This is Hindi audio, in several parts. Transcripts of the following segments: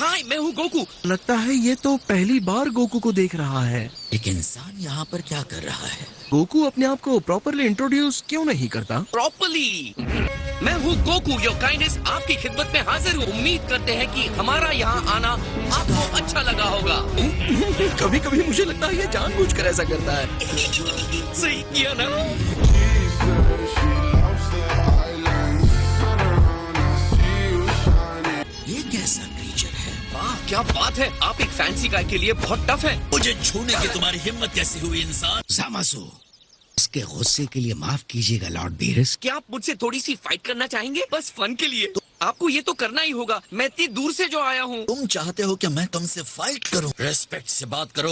हाय, मैं हूँ गोकू। लगता है ये तो पहली बार गोकू को देख रहा है। एक इंसान यहाँ पर क्या कर रहा है? गोकू अपने आप को प्रॉपरली इंट्रोड्यूस क्यों नहीं करता? प्रॉपरली, मैं हूँ गोकू, योर काइंडनेस, आपकी खिदमत में हाजिर हूँ। उम्मीद करते हैं कि हमारा यहाँ आना आपको अच्छा लगा होगा। कभी कभी मुझे लगता है ये जानबूझकर ऐसा करता है। सही किया ना? ये कैसा क्रीचर है? क्या बात है, आप एक फैंसी गाय के लिए बहुत टफ है। मुझे छूने की तुम्हारी हिम्मत कैसे हुई इंसान? ज़ामासु, इसके गुस्से के लिए माफ कीजिएगा लॉर्ड बीरस। क्या आप मुझसे थोड़ी सी फाइट करना चाहेंगे? बस फन के लिए। तो आपको ये तो करना ही होगा, मैं इतनी दूर से जो आया हूँ। तुम चाहते हो कि मैं तुमसे फाइट करूं? रेस्पेक्ट से बात करो।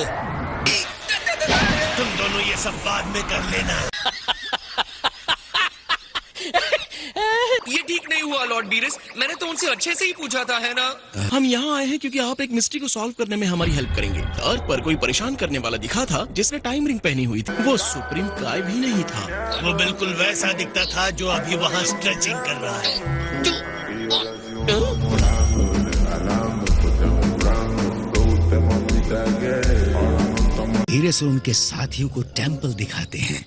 तुम दोनों ये सब बाद में कर लेना। ये ठीक नहीं हुआ लॉर्ड बीरस, मैंने तो उनसे अच्छे से ही पूछा था, है ना? हम यहाँ आए हैं क्योंकि आप एक मिस्ट्री को सॉल्व करने में हमारी हेल्प करेंगे। अर्थ पर कोई परेशान करने वाला दिखा था जिसने टाइम रिंग पहनी हुई थी। वो सुप्रीम काय भी नहीं था। वो बिल्कुल वैसा दिखता था जो अभी वहाँ स्ट्रेचिंग कर रहा है। धीरे से उनके साथियों को टेम्पल दिखाते हैं।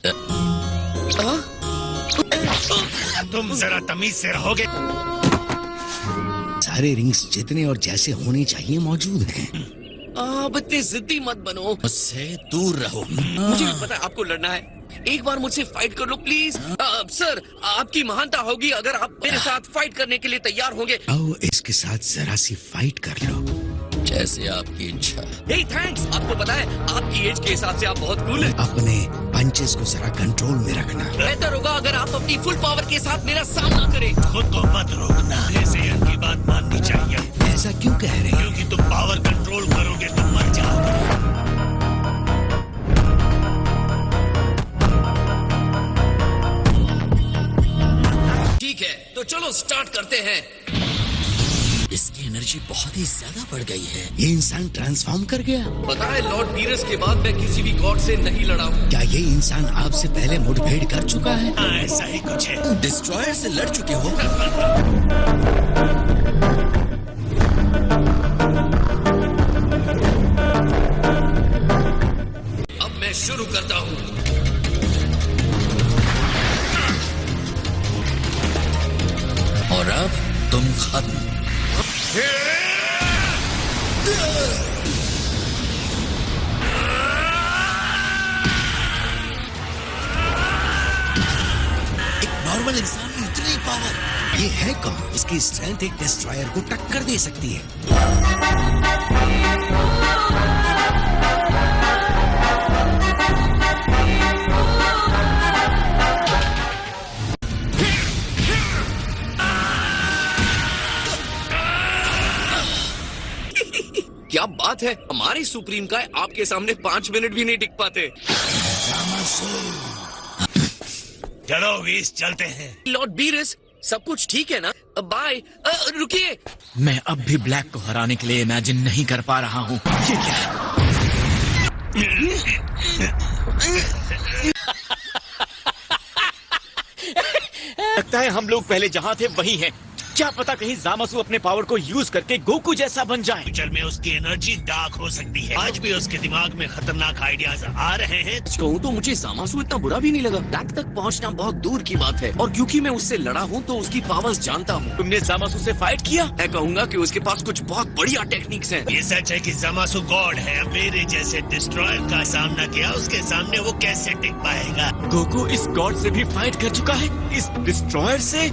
तुम जरा तमीज से रहोगे। सारे रिंग्स जितने और जैसे होने चाहिए मौजूद हैं। अब इतने जिद्दी मत बनो। मुझसे दूर रहो। मुझे भी पता है आपको लड़ना है। एक बार मुझसे फाइट कर लो प्लीज। सर, आपकी महानता होगी अगर आप मेरे साथ फाइट करने के लिए तैयार होंगे। आओ इसके साथ जरा सी फाइट कर लो, जैसे आपकी इच्छा। हे थैंक्स, आपको पता है आपकी एज के हिसाब से आप बहुत कूल हैं। अपने पंचेस को जरा कंट्रोल में रखना। बेहतर होगा अगर आप अपनी फुल पावर के साथ मेरा सामना करें। खुद को मत रोकना, ऐसे इनकी बात माननी चाहिए। ऐसा क्यों कह रहे हैं? क्योंकि तुम पावर कंट्रोल करोगे तो मर जाओगे। ठीक है, तो चलो स्टार्ट करते हैं। इसकी एनर्जी बहुत ही ज्यादा बढ़ गई है। ये इंसान ट्रांसफॉर्म कर गया। पता है लॉर्ड बीरस के बाद मैं किसी भी गॉड से नहीं लड़ा हूँ। क्या ये इंसान आपसे पहले मुठभेड़ कर चुका है? हाँ, ऐसा ही कुछ है। डिस्ट्रॉयर से लड़ चुके हो? अब मैं शुरू करता हूँ। और अब तुम खत्म। एक नॉर्मल इंसान में इतनी पावर, ये है कौन? इसकी स्ट्रेंथ एक डिस्ट्रॉयर को टक्कर दे सकती है। क्या बात है, हमारी सुप्रीम काय आपके सामने 5 मिनट भी नहीं टिक पाते। चलो वीस, चलते हैं। लॉर्ड बीरस, सब कुछ ठीक है ना? बाय। रुकिए। मैं अब भी ब्लैक को हराने के लिए इमेजिन नहीं कर पा रहा हूँ। ये क्या है? लगता है हम लोग पहले जहाँ थे वही हैं। क्या पता कहीं ज़ामासु अपने पावर को यूज करके गोकू जैसा बन जाए। फ्यूचर में उसकी एनर्जी डार्क हो सकती है। आज भी उसके दिमाग में खतरनाक आइडियाज आ रहे हैं। कहूँ तो मुझे ज़ामासु इतना बुरा भी नहीं लगा। ब्लैक तक पहुँचना बहुत दूर की बात है, और क्योंकि मैं उससे लड़ा हूँ तो उसकी पावर्स जानता हूँ। तुमने ज़ामासु से फाइट किया? मैं कहूँगा कि उसके पास कुछ बहुत बढ़िया टेक्निक्स हैं। ये सच है कि ज़ामासु गॉड है। मेरे जैसे डिस्ट्रॉयर का सामना किया, उसके सामने वो कैसे टिक पाएगा? गोकू इस गॉड से भी फाइट कर चुका है, इस डिस्ट्रॉयर से।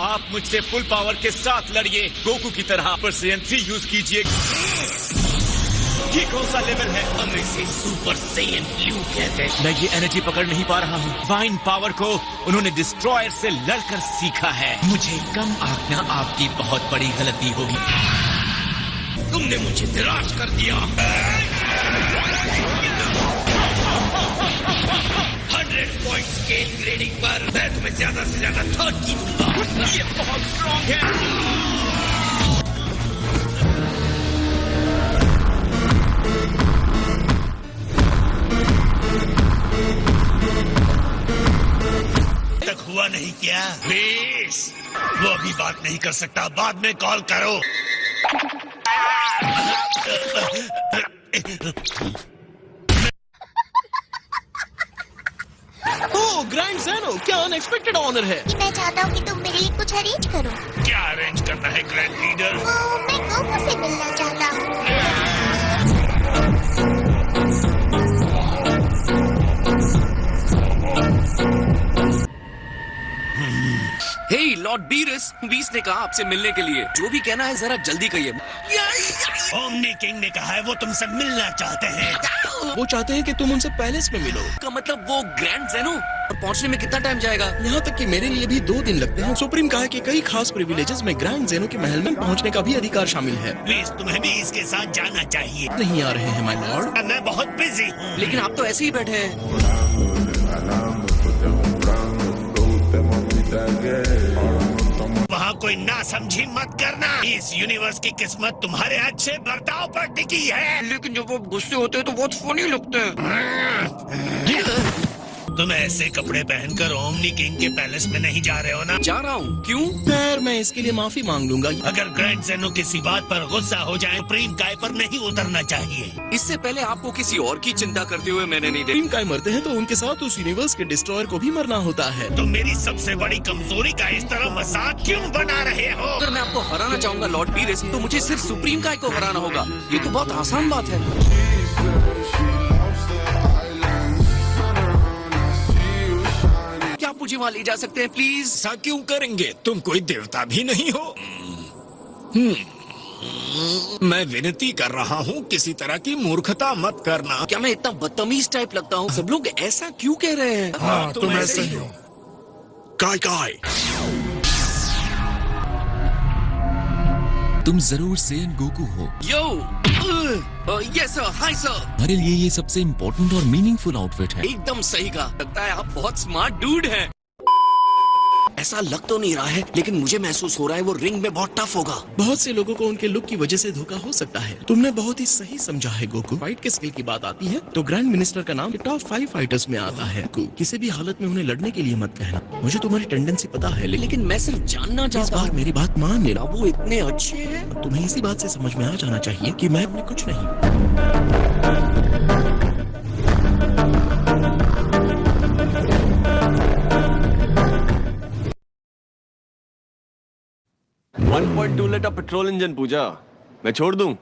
आप मुझसे फुल पावर के साथ लड़िए, गोकू की तरह। पर CN3 यूज कीजिए। ये कौन सा लेवल है? हम इसे सुपर सैयन ब्लू कहते हैं। मैं ये एनर्जी पकड़ नहीं पा रहा हूँ। डिवाइन पावर को उन्होंने डिस्ट्रॉयर से लड़कर सीखा है। मुझे कम आंकना आपकी बहुत बड़ी गलती होगी। तुमने मुझे निराश कर दिया। 100 पॉइंट स्केल ग्रेडिंग पर मैं तुम्हें ज्यादा से ज्यादा 30 दूंगा। ये बहुत स्ट्रॉन्ग है। क्या? प्लीज, वो अभी बात नहीं कर सकता, बाद में कॉल करो। ओह ग्रैंड ज़ेनो, क्या अनएक्सपेक्टेड ऑनर है। मैं चाहता हूँ कि तुम मेरे लिए कुछ अरेंज करो। क्या अरेंज करना है ग्रैंड लीडर? मैं गोकू से मिलना चाहता हूँ। हे लॉर्ड बीस ने कहा आपसे मिलने के लिए। जो भी कहना है जरा जल्दी कहिए। ओमनी किंग ने कहा है वो तुमसे मिलना चाहते हैं। वो चाहते हैं कि तुम उनसे पैलेस में मिलो। का मतलब वो ग्रैंड ज़ेनो? और पहुंचने में कितना टाइम जाएगा? यहाँ तक कि मेरे लिए भी 2 दिन लगते हैं। सुप्रीम कहा कि कई खास प्रिविलेजेस में ग्रैंड ज़ेनो के महल में पहुँचने का भी अधिकार शामिल है। प्लीज, तुम्हें भी इसके साथ जाना चाहिए। नहीं आ रहे हैं माय लॉर्ड। मैं बहुत बिजी हूँ। लेकिन आप तो ऐसे ही बैठे हैं। वहाँ कोई ना समझी मत करना। इस यूनिवर्स की किस्मत तुम्हारे अच्छे बर्ताव पर टिकी है। लेकिन जब वो गुस्से होते हैं तो बहुत फनी लगते हैं। तुम ऐसे कपड़े पहनकर ओमनी किंग के पैलेस में नहीं जा रहे हो ना? जा रहा हूँ। क्यों? खैर मैं इसके लिए माफी मांग लूंगा। अगर ग्रैंड ज़ेनो किसी बात पर गुस्सा हो जाए, सुप्रीम काय पर नहीं उतरना चाहिए। इससे पहले आपको किसी और की चिंता करते हुए मैंने नहीं देखा। सुप्रीम काय मरते हैं तो उनके साथ उस यूनिवर्स के डिस्ट्रॉयर को भी मरना होता है। तुम मेरी सबसे बड़ी कमजोरी का इस तरह मजाक क्यों बना रहे हो? अगर मैं आपको हराना चाहूंगा लॉर्ड बीरेस, तो मुझे सिर्फ सुप्रीम काय को हराना होगा। ये तो बहुत आसान बात है। क्या आप मुझे वहाँ ले जा सकते हैं प्लीज? ऐसा क्यों करेंगे? तुम कोई देवता भी नहीं हो। मैं विनती कर रहा हूँ, किसी तरह की मूर्खता मत करना। क्या मैं इतना बदतमीज टाइप लगता हूँ? सब लोग ऐसा क्यों कह रहे हैं? हाँ, तुम ऐसे ही हो। काय काय, तुम जरूर सेन गोकू हो। यो यस सर, हाय सर। हमारे लिए ये सबसे इम्पोर्टेंट और मीनिंगफुल आउटफिट है। एकदम सही कहा। लगता है आप बहुत स्मार्ट डूड हैं। ऐसा लग तो नहीं रहा है, लेकिन मुझे महसूस हो रहा है वो रिंग में बहुत टफ होगा। बहुत से लोगों को उनके लुक की वजह से धोखा हो सकता है। तुमने बहुत ही सही समझा है गोकू। फाइट के स्किल की बात आती है तो ग्रैंड मिनिस्टर का नाम टॉप 5 फाइटर्स में आता है। किसी भी हालत में उन्हें लड़ने के लिए मत कहना। मुझे तुम्हारी टेंडेंसी पता है, लेकिन मैं सिर्फ जानना इस चाहता बार हूँ, मेरी बात मान लेना। वो इतने अच्छे हैं। तुम्हें इसी बात से समझ में आ जाना चाहिए कि मैं अपने कुछ नहीं। 1.2 लीटर पेट्रोल इंजन पूजा, मैं छोड़ दूं?